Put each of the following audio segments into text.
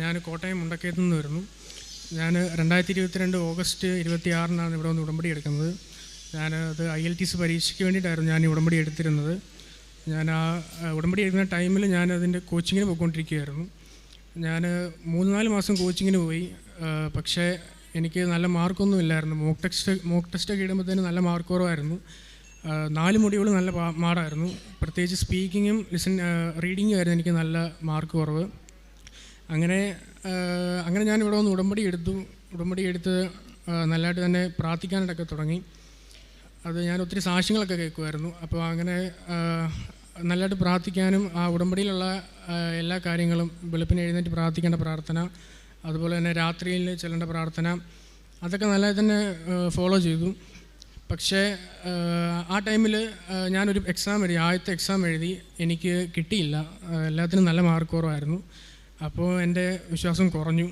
ഞാൻ കോട്ടയം മുണ്ടക്കയത്തു നിന്ന് വരുന്നു. ഞാൻ 2022 ഓഗസ്റ്റ് 26-നാണ് ഇവിടെ വന്ന് ഉടമ്പടി എടുക്കുന്നത്. അത് IELTS പരീക്ഷയ്ക്ക് വേണ്ടിയിട്ടായിരുന്നു ഞാൻ ഈ ഉടമ്പടി എടുത്തിരുന്നത്. ഞാൻ ആ ഉടമ്പടി എടുക്കുന്ന ടൈമിൽ ഞാൻ അതിൻ്റെ കോച്ചിങ്ങിന് പോയിക്കൊണ്ടിരിക്കുകയായിരുന്നു. ഞാൻ 3-4 മാസം കോച്ചിങ്ങിന് പോയി. പക്ഷേ എനിക്ക് നല്ല മാർക്കൊന്നും ഇല്ലായിരുന്നു. മോക്ക് ടെസ്റ്റൊക്കെ ഇടുമ്പോഴത്തേന് നല്ല മാർക്ക് കുറവായിരുന്നു. 4 മൊഡ്യൂൾ നല്ല പാടായിരുന്നു. പ്രത്യേകിച്ച് സ്പീക്കിങ്ങും റീഡിങ്ങും ആയിരുന്നു എനിക്ക് നല്ല മാർക്ക് കുറവ്. അങ്ങനെ ഞാൻ ഇവിടെ വന്ന് ഉടമ്പടി എടുത്ത് നല്ലതായിട്ട് തന്നെ പ്രാർത്ഥിക്കാനായിട്ടൊക്കെ തുടങ്ങി. അത് ഞാൻ ഒത്തിരി സാക്ഷ്യങ്ങളൊക്കെ കേൾക്കുമായിരുന്നു. അപ്പോൾ അങ്ങനെ നല്ലതായിട്ട് പ്രാർത്ഥിക്കാനും ആ ഉടമ്പടിയിലുള്ള എല്ലാ കാര്യങ്ങളും വെളുപ്പിന് എഴുന്നേറ്റ് പ്രാർത്ഥിക്കേണ്ട പ്രാർത്ഥന, അതുപോലെ തന്നെ രാത്രിയിൽ ചെല്ലേണ്ട പ്രാർത്ഥന, അതൊക്കെ നല്ലതായി തന്നെ ഫോളോ ചെയ്തു. പക്ഷേ ആ ടൈമിൽ ഞാനൊരു ആദ്യത്തെ എക്സാം എഴുതി. എനിക്ക് കിട്ടിയില്ല. എല്ലാത്തിനും നല്ല മാർക്ക് കുറവായിരുന്നു. അപ്പോൾ എൻ്റെ വിശ്വാസം കുറഞ്ഞു.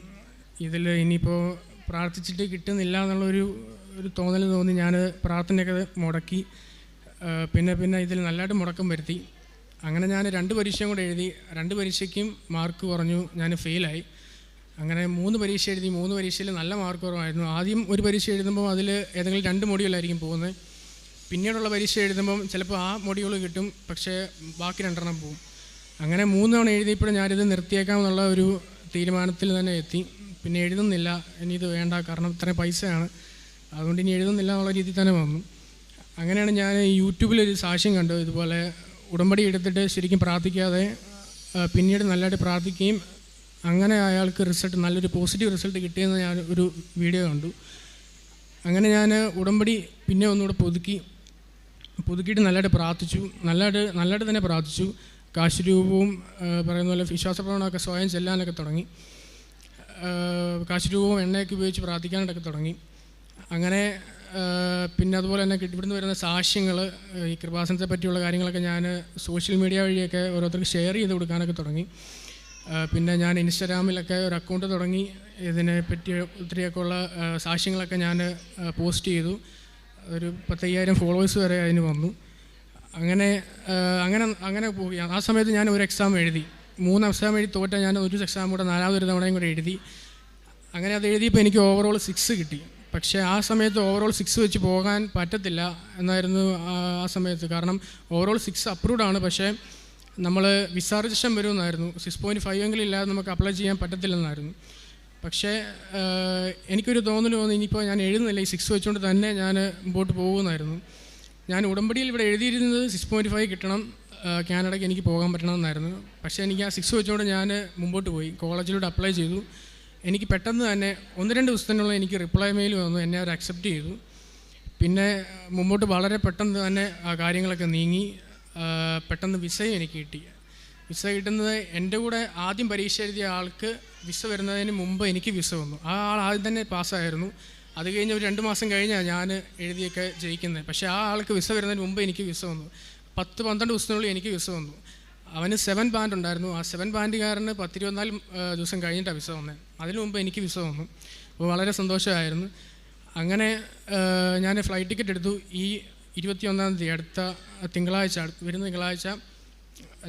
ഇതിൽ ഇനിയിപ്പോൾ പ്രാർത്ഥിച്ചിട്ട് കിട്ടുന്നില്ല എന്നുള്ളൊരു തോന്നൽ തോന്നി. ഞാൻ പ്രാർത്ഥനയൊക്കെ മുടക്കി. പിന്നെ ഇതിൽ നല്ലതായിട്ട് മുടക്കം വരുത്തി. അങ്ങനെ ഞാൻ 2 പരീക്ഷയും കൂടെ എഴുതി. 2 പരീക്ഷയ്ക്കും മാർക്ക് കുറഞ്ഞു. ഞാൻ ഫെയിലായി. അങ്ങനെ 3 പരീക്ഷ എഴുതി. 3 പരീക്ഷയിൽ നല്ല മാർക്ക് കുറവായിരുന്നു. ആദ്യം ഒരു പരീക്ഷ എഴുതുമ്പോൾ അതിൽ ഏതെങ്കിലും 2 മൊഡ്യൂളായിരിക്കും പോകുന്നത്. പിന്നീടുള്ള പരീക്ഷ എഴുതുമ്പം ചിലപ്പോൾ ആ മൊഡ്യൂൾ കിട്ടും, പക്ഷേ ബാക്കി 2 പോകും. അങ്ങനെ 3 തവണ എഴുതിയപ്പോഴും ഞാനിത് നിർത്തിയേക്കാമെന്നുള്ള ഒരു തീരുമാനത്തിൽ തന്നെ എത്തി. പിന്നെ എഴുതുന്നില്ല, ഇനി ഇത് വേണ്ട, കാരണം ഇത്രയും പൈസയാണ്, അതുകൊണ്ട് ഇനി എഴുതുന്നില്ല എന്നുള്ള രീതിയിൽ തന്നെ വന്നു. അങ്ങനെയാണ് ഞാൻ യൂട്യൂബിലൊരു സാക്ഷ്യം കണ്ടു. ഇതുപോലെ ഉടമ്പടി എടുത്തിട്ട് ശരിക്കും പ്രാർത്ഥിക്കാതെ പിന്നീട് നല്ലതായിട്ട് പ്രാർത്ഥിക്കുകയും അങ്ങനെ അയാൾക്ക് നല്ലൊരു പോസിറ്റീവ് റിസൾട്ട് കിട്ടിയെന്ന് ഞാൻ ഒരു വീഡിയോ കണ്ടു. അങ്ങനെ ഞാൻ ഉടമ്പടി പിന്നെ ഒന്നുകൂടെ പുതുക്കിയിട്ട് നല്ലതായിട്ട് പ്രാർത്ഥിച്ചു. നല്ലതായിട്ട് തന്നെ പ്രാർത്ഥിച്ചു. കാശുരൂപവും പറയുന്ന പോലെ വിശ്വാസപ്രവണമൊക്കെ സ്വയം ചെല്ലാനൊക്കെ തുടങ്ങി. കാശുരൂപവും എണ്ണയൊക്കെ ഉപയോഗിച്ച് പ്രാർത്ഥിക്കാനായിട്ടൊക്കെ തുടങ്ങി. അങ്ങനെ പിന്നെ അതുപോലെ തന്നെ ഇവിടുന്ന് വരുന്ന സാക്ഷ്യങ്ങൾ, ഈ കൃപാസനത്തെ പറ്റിയുള്ള കാര്യങ്ങളൊക്കെ ഞാൻ സോഷ്യൽ മീഡിയ വഴിയൊക്കെ ഓരോരുത്തർക്ക് ഷെയർ ചെയ്ത് കൊടുക്കാനൊക്കെ തുടങ്ങി. പിന്നെ ഞാൻ ഇൻസ്റ്റാഗ്രാമിലൊക്കെ ഒരു അക്കൗണ്ട് തുടങ്ങി. ഇതിനെപ്പറ്റി ഒത്തിരിയൊക്കെ ഉള്ള സാക്ഷ്യങ്ങളൊക്കെ ഞാൻ പോസ്റ്റ് ചെയ്തു. ഒരു 10,000 ഫോളോവേഴ്സ് വരെ അതിന് വന്നു. അങ്ങനെ പോയി. ആ സമയത്ത് ഞാൻ ഒരു എക്സാം എഴുതി. 3 എക്സാം എഴുതി തോറ്റ ഞാൻ ഒരു എക്സാം കൂടെ 4ാമതൊരു തവണയും കൂടെ എഴുതി. അങ്ങനെ അത് എഴുതിയപ്പോൾ എനിക്ക് ഓവറോൾ 6 കിട്ടി. പക്ഷേ ആ സമയത്ത് ഓവറോൾ 6 വെച്ച് പോകാൻ പറ്റത്തില്ല എന്നായിരുന്നു ആ സമയത്ത്. കാരണം ഓവറോൾ 6 അപ്രൂവ്ഡ് ആണ്, പക്ഷേ നമ്മൾ വിസ രജിസ്ട്രേഷൻ വരുമെന്നായിരുന്നു. 6.5 എങ്കിലും ഇല്ലാതെ നമുക്ക് അപ്ലൈ ചെയ്യാൻ പറ്റത്തില്ലെന്നായിരുന്നു. പക്ഷേ എനിക്കൊരു തോന്നി ഇനിയിപ്പോൾ ഞാൻ എഴുതുന്നില്ല, ഈ 6 വെച്ചുകൊണ്ട് തന്നെ ഞാൻ മുമ്പോട്ട് പോകുമെന്നായിരുന്നു. ഞാൻ ഉടമ്പടിയിൽ ഇവിടെ എഴുതിയിരുന്നത് 6.5 കിട്ടണം, കാനഡയ്ക്ക് എനിക്ക് പോകാൻ പറ്റണമെന്നായിരുന്നു. പക്ഷേ എനിക്ക് ആ 6 വെച്ചുകൊണ്ട് ഞാൻ മുമ്പോട്ട് പോയി. കോളേജിലൂടെ അപ്ലൈ ചെയ്തു. എനിക്ക് പെട്ടെന്ന് തന്നെ 1-2 ദിവസത്തിനുള്ള എനിക്ക് റിപ്ലൈ മെയിൽ വന്നു. എന്നെ അവർ അക്സെപ്റ്റ് ചെയ്തു. പിന്നെ മുമ്പോട്ട് വളരെ പെട്ടെന്ന് തന്നെ ആ കാര്യങ്ങളൊക്കെ നീങ്ങി. പെട്ടെന്ന് വിസയും എനിക്ക് കിട്ടി. വിസ കിട്ടുന്നത് എൻ്റെ കൂടെ ആദ്യം പരീക്ഷ എഴുതിയ ആൾക്ക് വിസ വരുന്നതിന് മുമ്പ് എനിക്ക് വിസ വന്നു. ആ ആൾ ആദ്യം തന്നെ പാസ്സായിരുന്നു. അത് കഴിഞ്ഞ് ഒരു 2 മാസം കഴിഞ്ഞാണ് ഞാൻ എഴുതിയൊക്കെ ജയിക്കുന്നത്. പക്ഷേ ആ ആൾക്ക് വിസ വരുന്നതിന് മുമ്പ് എനിക്ക് വിസ വന്നു. 10-12 ദിവസത്തിനുള്ളിൽ എനിക്ക് വിസ വന്നു. അവന് 7 ബാൻഡ് ഉണ്ടായിരുന്നു. ആ 7 ബാൻഡുകാരന് 10-24 ദിവസം കഴിഞ്ഞിട്ടാണ് വിസ വന്നത്. അതിനു മുമ്പ് എനിക്ക് വിസ വന്നു. അപ്പോൾ വളരെ സന്തോഷമായിരുന്നു. അങ്ങനെ ഞാൻ ഫ്ലൈറ്റ് ടിക്കറ്റ് എടുത്തു. ഈ 21-ാം തീയതി അടുത്ത വരുന്ന തിങ്കളാഴ്ച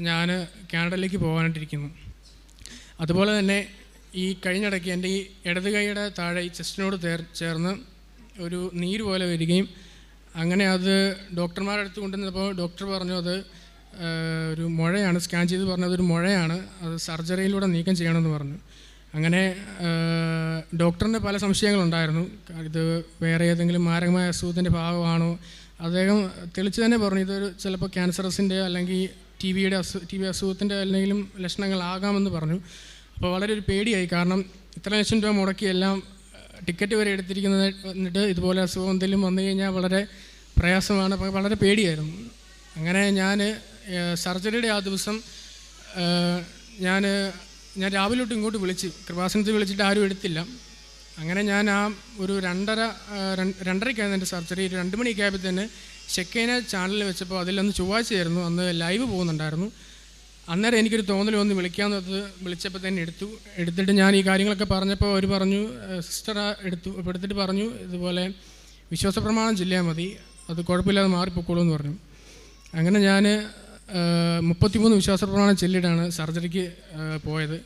ഞാൻ കാനഡയിലേക്ക് പോകാനായിട്ടിരിക്കുന്നു. അതുപോലെ തന്നെ ഈ കഴിഞ്ഞിടയ്ക്ക് എൻ്റെ ഈ ഇടത് കൈയുടെ താഴെ ഈ ചെസ്റ്റിനോട് ചേർന്ന് ഒരു നീര് പോലെ വരികയും, അങ്ങനെ അത് ഡോക്ടർമാരുടെ അടുത്ത് കൊണ്ടുവന്നപ്പോൾ ഡോക്ടർ പറഞ്ഞു അത് ഒരു മുഴയാണ്. സ്കാൻ ചെയ്ത് പറഞ്ഞത് ഒരു മുഴയാണ്, അത് സർജറിയിലൂടെ നീക്കം ചെയ്യണമെന്ന് പറഞ്ഞു. അങ്ങനെ ഡോക്ടറിന് പല സംശയങ്ങളുണ്ടായിരുന്നു. ഇത് വേറെ ഏതെങ്കിലും മാരകമായ അസുഖത്തിൻ്റെ ഭാഗമാണോ? അദ്ദേഹം തെളിച്ച് തന്നെ പറഞ്ഞു ഇതൊരു ചിലപ്പോൾ ക്യാൻസറസിൻ്റെ അല്ലെങ്കിൽ ടി ബി അസുഖത്തിൻ്റെ എന്തെങ്കിലും ലക്ഷണങ്ങളാകാമെന്ന് പറഞ്ഞു. അപ്പോൾ വളരെ ഒരു പേടിയായി. കാരണം ഇത്ര ലക്ഷം രൂപ മുടക്കി എല്ലാം ടിക്കറ്റ് വരെ എടുത്തിരിക്കുന്നത്, എന്നിട്ട് ഇതുപോലെ അസുഖം എന്തെങ്കിലും വന്നു കഴിഞ്ഞാൽ വളരെ പ്രയാസമാണ്. അപ്പോൾ വളരെ പേടിയായിരുന്നു. അങ്ങനെ ഞാൻ സർജറിയുടെ ആ ദിവസം ഞാൻ രാവിലെ തൊട്ട് ഇങ്ങോട്ട് കൃപാസനത്തിൽ വിളിച്ചിട്ട് ആരും എടുത്തില്ല. അങ്ങനെ ഞാൻ ആ ഒരു 2:30-ക്കായിരുന്നു എൻ്റെ സർജറി. 2 മണിയൊക്കെ ആയപ്പോൾ തന്നെ ഷെക്കൈന ചാനലിൽ വെച്ചപ്പോൾ അതിലന്ന് ചൊവ്വാഴ്ചയായിരുന്നു, അന്ന് ലൈവ് പോകുന്നുണ്ടായിരുന്നു. അന്നേരം എനിക്കൊരു തോന്നൽ വന്ന് വിളിക്കാമെന്നത് വിളിച്ചപ്പോൾ തന്നെ എടുത്തിട്ട് ഞാൻ ഈ കാര്യങ്ങളൊക്കെ പറഞ്ഞപ്പോൾ അവർ പറഞ്ഞു സിസ്റ്റർ എടുത്തിട്ട് പറഞ്ഞു ഇതുപോലെ വിശ്വാസപ്രമാണം ചൊല്ലിയാൽ മതി, അത് കുഴപ്പമില്ലാതെ മാറിപ്പോക്കോളൂ എന്ന് പറഞ്ഞു. അങ്ങനെ ഞാൻ 33 വിശ്വാസപ്രമാണം ചൊല്ലിയിട്ടാണ് സർജറിക്ക് പോയത്.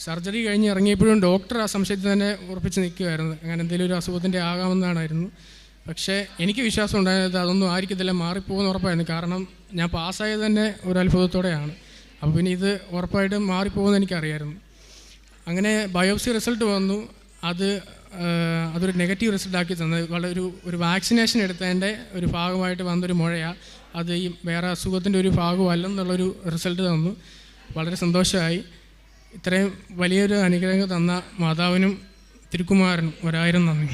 സർജറി കഴിഞ്ഞ് ഇറങ്ങിയപ്പോഴും ഡോക്ടർ ആ സംശയത്തിൽ തന്നെ ഉറപ്പിച്ച് നിൽക്കുമായിരുന്നു, അങ്ങനെ എന്തെങ്കിലും ഒരു അസുഖത്തിൻ്റെ ആകാമെന്നാണായിരുന്നു. പക്ഷേ എനിക്ക് വിശ്വാസം ഉണ്ടായത് അതൊന്നും ആയിരിക്കത്തില്ല, മാറിപ്പോകുമെന്ന് ഉറപ്പായിരുന്നു. കാരണം ഞാൻ പാസ്സായത് തന്നെ ഒരു അത്ഭുതത്തോടെയാണ്. അപ്പോൾ പിന്നെ ഇത് ഉറപ്പായിട്ടും മാറിപ്പോകുമെന്ന് എനിക്കറിയായിരുന്നു. അങ്ങനെ ബയോപ്സി റിസൾട്ട് വന്നു. അതൊരു നെഗറ്റീവ് റിസൾട്ടാക്കി തന്നത് വളരെ ഒരു വാക്സിനേഷൻ എടുത്തതിൻ്റെ ഒരു ഭാഗമായിട്ട് വന്നൊരു മുഴയാണ്. അത് ഈ വേറെ അസുഖത്തിൻ്റെ ഒരു ഭാഗമല്ലെന്നുള്ളൊരു റിസൾട്ട് തന്നു. വളരെ സന്തോഷമായി. ഇത്രയും വലിയൊരു അനുഗ്രഹം തന്ന മാതാവിനും തിരുക്കുമാരനും 1000 നന്ദി.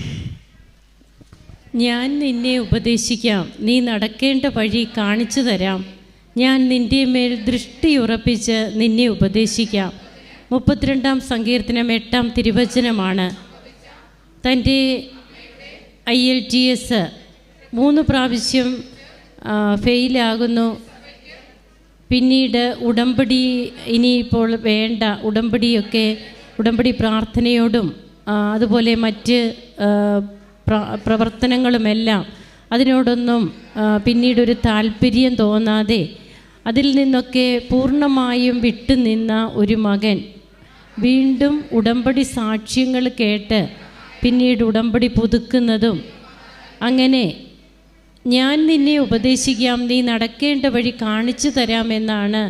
ഞാൻ നിന്നെ ഉപദേശിക്കാം, നീ നടക്കേണ്ട വഴി കാണിച്ചു തരാം. ഞാൻ നിൻ്റെ മേൽ ദൃഷ്ടിയുറപ്പിച്ച് നിന്നെ ഉപദേശിക്കാം. 32-ാം സങ്കീർത്തനം 8-ാം തിരുവചനമാണ്. തൻ്റെ IELTS 3 പ്രാവശ്യം ഫെയിലാകുന്നു. പിന്നീട് ഉടമ്പടി ഇനിയിപ്പോൾ വേണ്ട, ഉടമ്പടി പ്രാർത്ഥനയോടും അതുപോലെ മറ്റ് പ്രവർത്തനങ്ങളുമെല്ലാം അതിനോടൊന്നും പിന്നീടൊരു താല്പര്യം തോന്നാതെ അതിൽ നിന്നൊക്കെ പൂർണ്ണമായും വിട്ടുനിന്ന ഒരു മകൻ വീണ്ടും ഉടമ്പടി സാക്ഷ്യങ്ങൾ കേട്ട് പിന്നീട് ഉടമ്പടി പുതുക്കുന്നതും, അങ്ങനെ ഞാൻ നിന്നെ ഉപദേശിക്കാം, നീ നടക്കേണ്ട വഴി കാണിച്ചു തരാമെന്നാണ്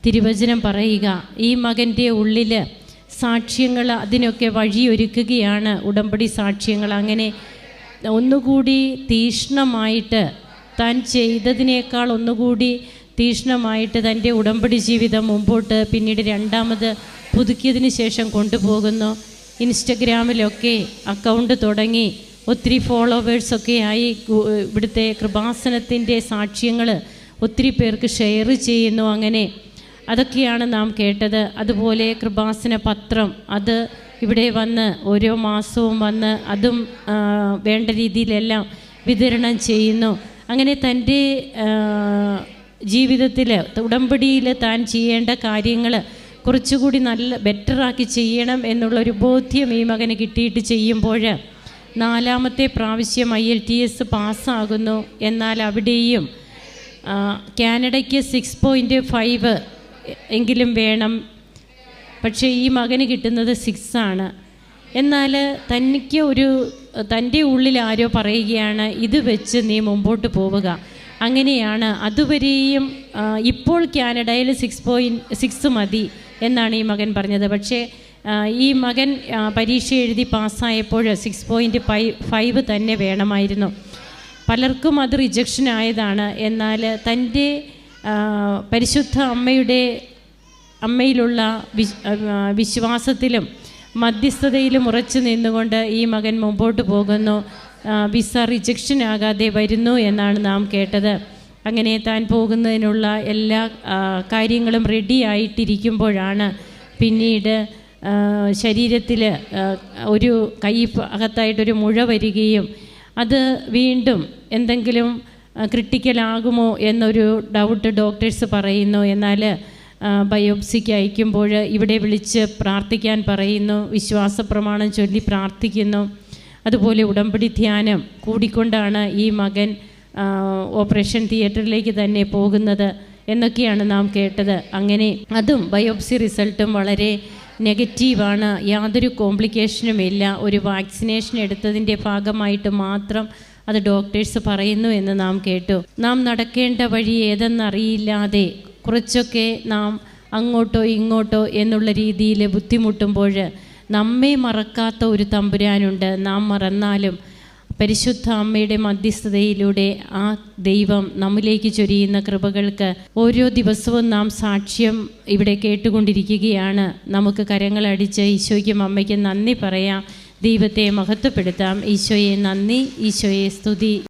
തിരുവചനം പറയുക. ഈ മകൻ്റെ ഉള്ളിൽ സാക്ഷ്യങ്ങൾ അതിനൊക്കെ വഴിയൊരുക്കുകയാണ് ഉടമ്പടി സാക്ഷ്യങ്ങൾ. അങ്ങനെ ഒന്നുകൂടി തീഷ്ണമായിട്ട്, താൻ ചെയ്തതിനേക്കാൾ ഒന്നുകൂടി തീഷ്ണമായിട്ട് തൻ്റെ ഉടമ്പടി ജീവിതം മുമ്പോട്ട് പിന്നീട് 2ാമത് പുതുക്കിയതിന് ശേഷം കൊണ്ടുപോകുന്നു. ഇൻസ്റ്റഗ്രാമിലൊക്കെ അക്കൗണ്ട് തുടങ്ങി ഒത്തിരി ഫോളോവേഴ്സൊക്കെ ആയി. ഇവിടുത്തെ കൃപാസനത്തിൻ്റെ സാക്ഷ്യങ്ങൾ ഒത്തിരി പേർക്ക് ഷെയർ ചെയ്യുന്നു. അങ്ങനെ അതൊക്കെയാണ് നാം കേട്ടത്. അതുപോലെ കൃപാസന പത്രം അത് ഇവിടെ വന്ന് ഓരോ മാസവും വന്ന് അതും വേണ്ട രീതിയിലെല്ലാം വിതരണം ചെയ്യുന്നു. അങ്ങനെ തൻ്റെ ജീവിതത്തിൽ ഉടമ്പടിയിൽ താൻ ചെയ്യേണ്ട കാര്യങ്ങൾ കുറച്ചുകൂടി നല്ല ബെറ്ററാക്കി ചെയ്യണം എന്നുള്ളൊരു ബോധ്യം ഈ മകന് കിട്ടിയിട്ട് ചെയ്യുമ്പോൾ 4ാമത്തെ പ്രാവശ്യം IELTS പാസ്സാകുന്നു. എന്നാൽ അവിടെയും കാനഡയ്ക്ക് 6.5 എങ്കിലും വേണം. പക്ഷേ ഈ മകന് കിട്ടുന്നത് 6 ആണ്. എന്നാൽ തൻ്റെ ഉള്ളിൽ ആരോ പറയുകയാണ്, ഇത് വെച്ച് നീ മുമ്പോട്ട് പോവുക. അങ്ങനെയാണ് അതുവരെയും ഇപ്പോൾ കാനഡയിൽ 6 മതി എന്നാണ് ഈ മകൻ പറഞ്ഞത്. പക്ഷേ ഈ മകൻ പരീക്ഷ എഴുതി പാസ്സായപ്പോൾ 6.5 തന്നെ വേണമായിരുന്നു. പലർക്കും അത് റിജക്ഷൻ ആയതാണ്. എന്നാൽ തൻ്റെ പരിശുദ്ധ അമ്മയിലുള്ള വിശ്വാസത്തിലും മധ്യസ്ഥതയിലും ഉറച്ചു നിന്നുകൊണ്ട് ഈ മകൻ മുമ്പോട്ട് പോകുന്നു. വിസ റിജക്ഷൻ ആകാതെ വരുന്നു എന്നാണ് നാം കേട്ടത്. അങ്ങനെ താൻ പോകുന്നതിനുള്ള എല്ലാ കാര്യങ്ങളും റെഡി ആയിട്ടിരിക്കുമ്പോഴാണ് പിന്നീട് ശരീരത്തിൽ ഒരു കൈ അകത്തായിട്ടൊരു മുഴ വരികയും അത് വീണ്ടും എന്തെങ്കിലും ക്രിട്ടിക്കലാകുമോ എന്നൊരു ഡൗട്ട് ഡോക്ടേഴ്സ് പറയുന്നു. എന്നാൽ ബയോപ്സിക്ക് അയക്കുമ്പോൾ ഇവിടെ വിളിച്ച് പ്രാർത്ഥിക്കാൻ പറയുന്നു. വിശ്വാസ പ്രമാണം ചൊല്ലി പ്രാർത്ഥിക്കുന്നു. അതുപോലെ ഉടമ്പടി ധ്യാനം കൂടിക്കൊണ്ടാണ് ഈ മകൻ ഓപ്പറേഷൻ തിയേറ്ററിലേക്ക് തന്നെ പോകുന്നത് എന്നൊക്കെയാണ് നാം കേട്ടത്. അങ്ങനെ അതും ബയോപ്സി റിസൾട്ടും വളരെ നെഗറ്റീവാണ്. യാതൊരു കോംപ്ലിക്കേഷനുമില്ല. ഒരു വാക്സിനേഷൻ എടുത്തതിൻ്റെ ഭാഗമായിട്ട് മാത്രം അത് ഡോക്ടേഴ്സ് പറയുന്നു എന്ന് നാം കേട്ടു. നാം നടക്കേണ്ട വഴി ഏതെന്നറിയില്ലാതെ കുറച്ചൊക്കെ നാം അങ്ങോട്ടോ ഇങ്ങോട്ടോ എന്നുള്ള രീതിയിൽ ബുദ്ധിമുട്ടുമ്പോൾ നമ്മെ മറക്കാത്ത ഒരു തമ്പുരാനുണ്ട്. നാം മറന്നാലും പരിശുദ്ധ അമ്മയുടെ മധ്യസ്ഥതയിലൂടെ ആ ദൈവം നമ്മിലേക്ക് ചൊരിയുന്ന കൃപകൾക്ക് ഓരോ ദിവസവും നാം സാക്ഷ്യം ഇവിടെ കേട്ടുകൊണ്ടിരിക്കുകയാണ്. നമുക്ക് കരങ്ങളടിച്ച് ഈശോയ്ക്കും അമ്മയ്ക്കും നന്ദി പറയാം, ദൈവത്തെ മഹത്വപ്പെടുത്താം. ഈശോയെ നന്ദി, ഈശോയെ സ്തുതി.